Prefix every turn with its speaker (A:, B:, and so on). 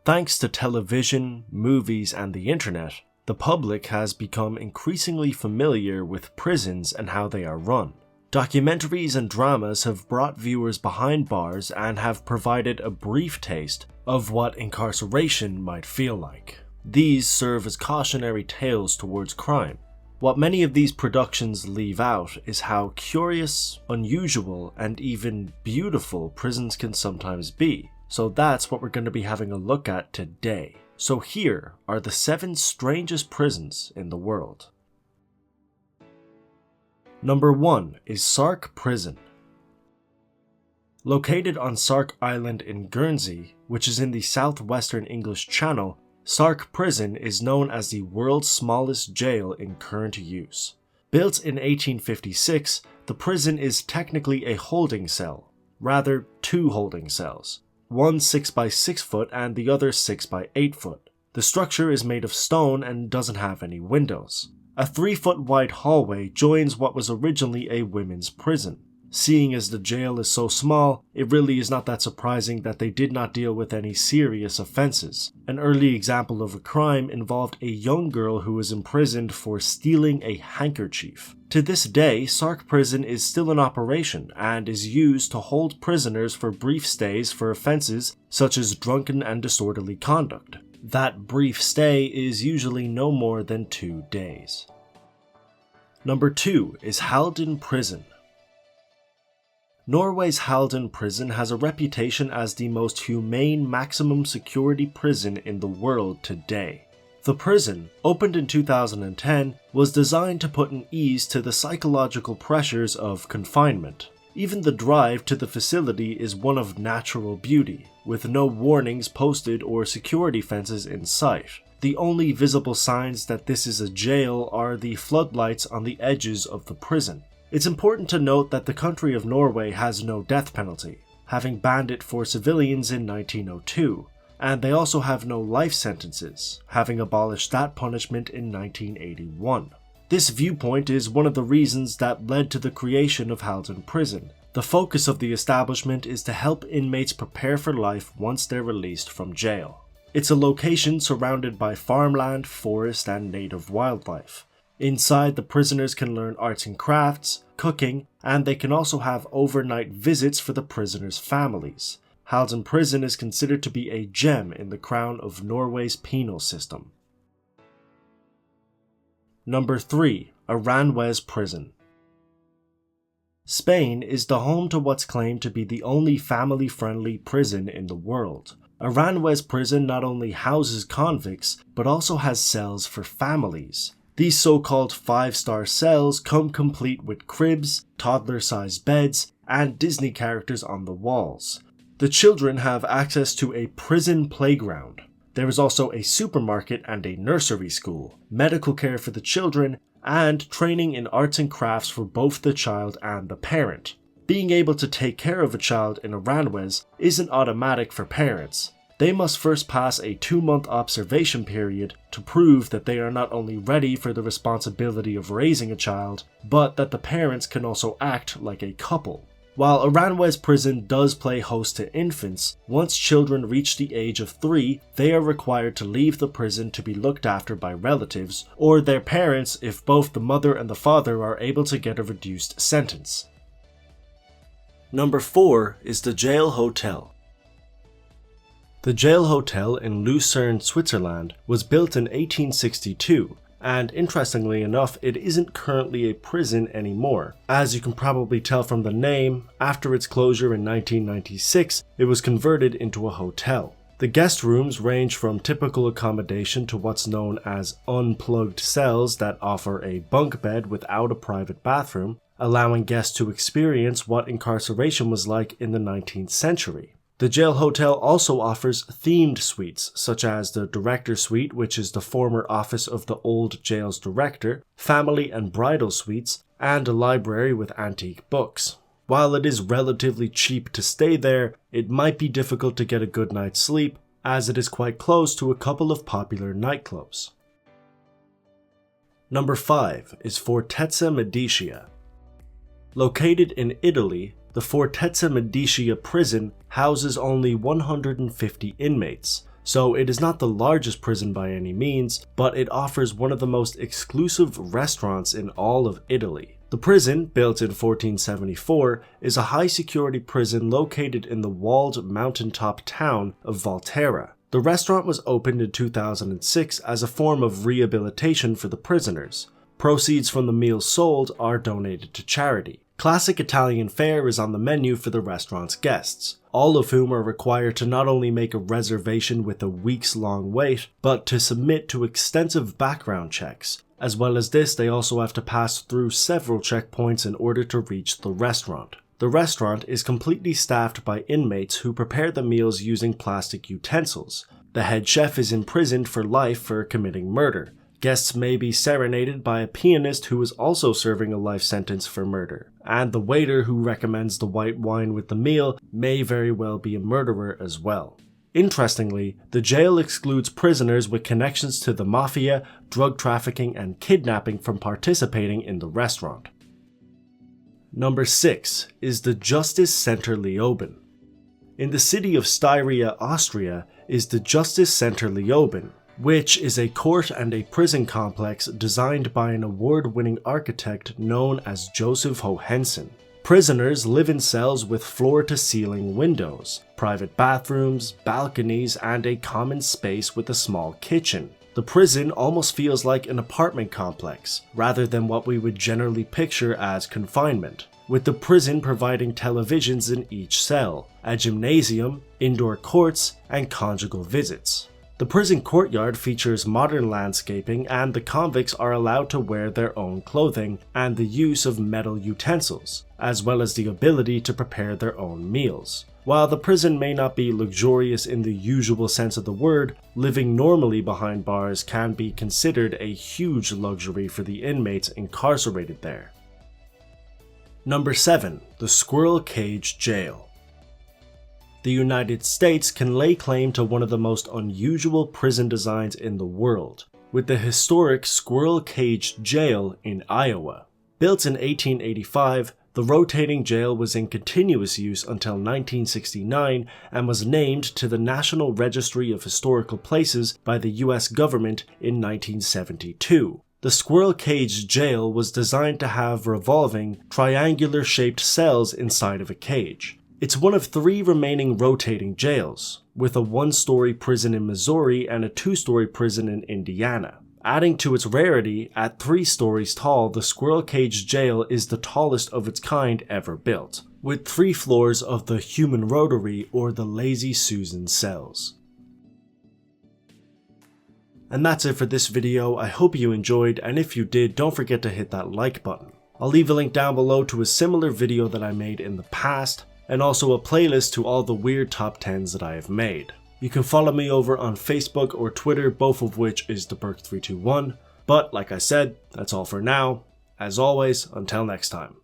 A: Thanks to television, movies, and the internet, the public has become increasingly familiar with prisons and how they are run. Documentaries and dramas have brought viewers behind bars and have provided a brief taste of what incarceration might feel like. These serve as cautionary tales towards crime. What many of these productions leave out is how curious, unusual, and even beautiful prisons can sometimes be. So that's what we're going to be having a look at today. So here are the 7 strangest prisons in the world. Number 1 is Sark Prison. Located on Sark Island in Guernsey, which is in the southwestern English Channel, Sark Prison is known as the world's smallest jail in current use. Built in 1856, the prison is technically a holding cell, rather 2 holding cells, one 6 by 6 foot and the other 6 by 8 foot. The structure is made of stone and doesn't have any windows. A 3-foot wide hallway joins what was originally a women's prison. Seeing as the jail is so small, it really is not that surprising that they did not deal with any serious offenses. An early example of a crime involved a young girl who was imprisoned for stealing a handkerchief. To this day, Sark Prison is still in operation and is used to hold prisoners for brief stays for offenses such as drunken and disorderly conduct. That brief stay is usually no more than 2 days. Number 2 is Halden Prison. Norway's Halden Prison has a reputation as the most humane maximum security prison in the world today. The prison, opened in 2010, was designed to put an ease to the psychological pressures of confinement. Even the drive to the facility is one of natural beauty, with no warnings posted or security fences in sight. The only visible signs that this is a jail are the floodlights on the edges of the prison. It's important to note that the country of Norway has no death penalty, having banned it for civilians in 1902, and they also have no life sentences, having abolished that punishment in 1981. This viewpoint is one of the reasons that led to the creation of Halden Prison. The focus of the establishment is to help inmates prepare for life once they're released from jail. It's a location surrounded by farmland, forest, and native wildlife. Inside, the prisoners can learn arts and crafts, cooking, and they can also have overnight visits for the prisoners' families. Halden Prison is considered to be a gem in the crown of Norway's penal system. Number 3. Aranjuez Prison. Spain is the home to what's claimed to be the only family-friendly prison in the world. Aranjuez Prison not only houses convicts, but also has cells for families. These so-called 5-star cells come complete with cribs, toddler-sized beds, and Disney characters on the walls. The children have access to a prison playground. There is also a supermarket and a nursery school, medical care for the children, and training in arts and crafts for both the child and the parent. Being able to take care of a child in Aranjuez isn't automatic for parents. They must first pass a 2-month observation period to prove that they are not only ready for the responsibility of raising a child, but that the parents can also act like a couple. While Aranjuez Prison does play host to infants, once children reach the age of 3, they are required to leave the prison to be looked after by relatives, or their parents if both the mother and the father are able to get a reduced sentence. Number 4 is the Jail Hotel. The Jail Hotel in Lucerne, Switzerland was built in 1862, and interestingly enough, it isn't currently a prison anymore. As you can probably tell from the name, after its closure in 1996, it was converted into a hotel. The guest rooms range from typical accommodation to what's known as unplugged cells that offer a bunk bed without a private bathroom, allowing guests to experience what incarceration was like in the 19th century. The Jail Hotel also offers themed suites, such as the Director Suite, which is the former office of the old jail's director, family and bridal suites, and a library with antique books. While it is relatively cheap to stay there, it might be difficult to get a good night's sleep, as it is quite close to a couple of popular nightclubs. Number 5 is Fortezza Medicia. Located in Italy, the Fortezza Medicia prison houses only 150 inmates, so it is not the largest prison by any means, but it offers one of the most exclusive restaurants in all of Italy. The prison, built in 1474, is a high-security prison located in the walled mountaintop town of Volterra. The restaurant was opened in 2006 as a form of rehabilitation for the prisoners. Proceeds from the meals sold are donated to charity. Classic Italian fare is on the menu for the restaurant's guests, all of whom are required to not only make a reservation with a weeks-long wait, but to submit to extensive background checks. As well as this, they also have to pass through several checkpoints in order to reach the restaurant. The restaurant is completely staffed by inmates who prepare the meals using plastic utensils. The head chef is imprisoned for life for committing murder. Guests may be serenaded by a pianist who is also serving a life sentence for murder, and the waiter who recommends the white wine with the meal may very well be a murderer as well. Interestingly, the jail excludes prisoners with connections to the mafia, drug trafficking, and kidnapping from participating in the restaurant. Number 6 is the Justice Center Leoben. In the city of Styria, Austria, is the Justice Center Leoben, which is a court and a prison complex designed by an award-winning architect known as Joseph Johansson. Prisoners live in cells with floor-to-ceiling windows, private bathrooms, balconies, and a common space with a small kitchen. The prison almost feels like an apartment complex, rather than what we would generally picture as confinement, with the prison providing televisions in each cell, a gymnasium, indoor courts, and conjugal visits. The prison courtyard features modern landscaping, and the convicts are allowed to wear their own clothing and the use of metal utensils, as well as the ability to prepare their own meals. While the prison may not be luxurious in the usual sense of the word, living normally behind bars can be considered a huge luxury for the inmates incarcerated there. Number 7. The Squirrel Cage Jail. The United States can lay claim to one of the most unusual prison designs in the world, with the historic Squirrel Cage Jail in Iowa. Built in 1885, the rotating jail was in continuous use until 1969 and was named to the National Registry of Historical Places by the US government in 1972. The Squirrel Cage Jail was designed to have revolving, triangular-shaped cells inside of a cage. It's one of 3 remaining rotating jails, with a 1-story prison in Missouri and a 2-story prison in Indiana. Adding to its rarity, at 3 stories tall, the Squirrel Cage Jail is the tallest of its kind ever built, with 3 floors of the human rotary or the Lazy Susan cells. And that's it for this video. I hope you enjoyed, and if you did, don't forget to hit that like button. I'll leave a link down below to a similar video that I made in the past, and also a playlist to all the weird top 10s that I have made. You can follow me over on Facebook or Twitter, both of which is theBurk321. But like I said, that's all for now. As always, until next time.